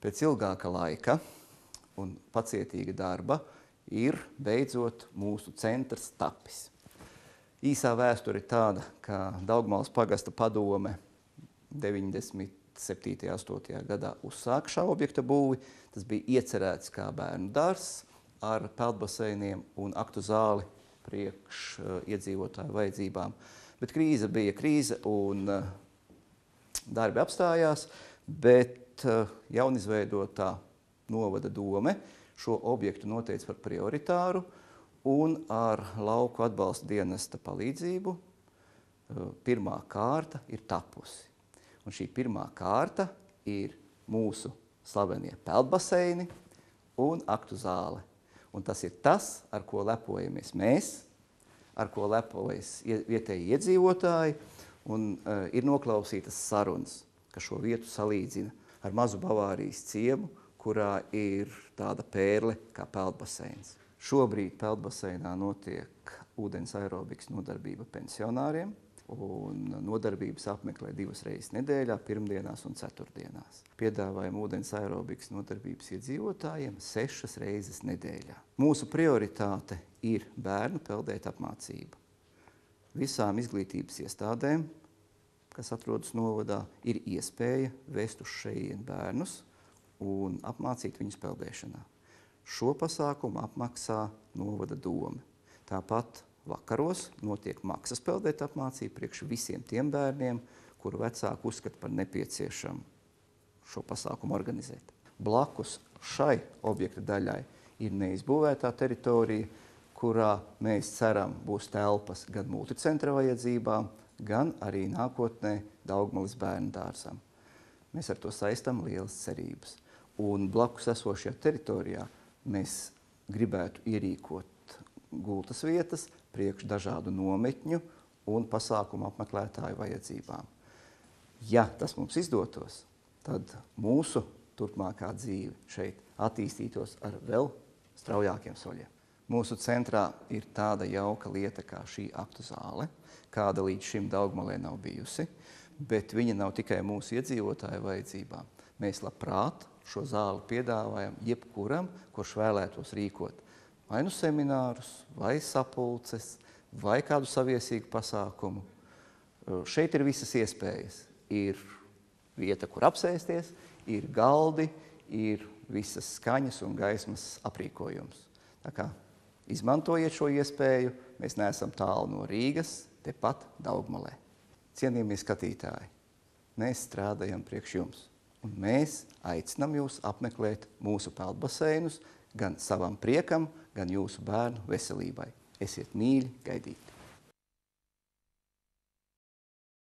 Pēc ilgāka laika un pacietīga darba ir beidzot mūsu centrs tapis. Īsā vēsture ir tāda, ka Daugmales pagasta padome 97. 8. gadā uzsāka šā objekta būvi. Tas bija iecerēts kā bērnu dārzs ar peldbaseiniem un aktu zāli priekš iedzīvotāju vajadzībām. Bet krīze bija krīze un darbi apstājās, bet jaunizveidotā novada dome šo objektu noteica par prioritāru un ar lauku atbalsta dienesta palīdzību pirmā kārta ir tapusi. Un šī pirmā kārta ir mūsu slavenie peldbaseini un aktu zāle. Un tas ir tas, ar ko lepojamies mēs, ar ko lepojas vietēji iedzīvotāji, un ir noklausītas sarunas, ka šo vietu salīdzina ar mazu Bavārijas ciemu, kurā ir tāda pērle kā peldbaseins. Šobrīd peldbaseinā notiek ūdens aerobikas nodarbība pensionāriem, un nodarbības apmeklē 2 reizes nedēļā, pirmdienās un ceturtdienās. Piedāvājam ūdens aerobikas nodarbības iedzīvotājiem 6 reizes nedēļā. Mūsu prioritāte ir bērnu peldēt apmācība. Visām izglītības iestādēm, kas atrodas novadā, ir iespēja vest uz šejien bērnus un apmācīt viņus peldēšanā. Šo pasākumu apmaksā novada dome. Tāpat vakaros notiek maksas peldēt apmācība priekš visiem tiem bērniem, kuru vecāki uzskata par nepieciešamu šo pasākumu organizēt. Blakus šai objekta daļai ir neizbūvētā teritorija, kurā mēs ceram būs telpas gan multicentra vajadzībām, gan arī nākotnē Daugmales bērnu dārzam. Mēs ar to saistam lielas cerības. Un blakus esošajā teritorijā mēs gribētu ierīkot gultas vietas priekš dažādu nometņu un pasākumu apmeklētāju vajadzībām. Ja tas mums izdotos, tad mūsu turpmākā dzīve šeit attīstītos ar vēl straujākiem soļiem. Mūsu centrā ir tāda jauka lieta kā šī aktu zāle, kāda līdz šim Daugmalē nav bijusi, bet viņa nav tikai mūsu iedzīvotāju vajadzībām. Mēs labprāt šo zāli piedāvājam jebkuram, kurš vēlētos rīkot vai nu seminārus, vai sapulces, vai kādu saviesīgu pasākumu. Šeit ir visas iespējas. Ir vieta, kur apsēsties, ir galdi, ir visas skaņas un gaismas aprīkojums. Tā kā izmantojiet šo iespēju, mēs neesam tālu no Rīgas, tepat Daugmalē. Cienījamie skatītāji, mēs strādājam priekš jums, un mēs aicinām jūs apmeklēt mūsu peldbaseinus gan savam priekam, gan jūsu bērnu veselībai. Esiet mīļi gaidīti!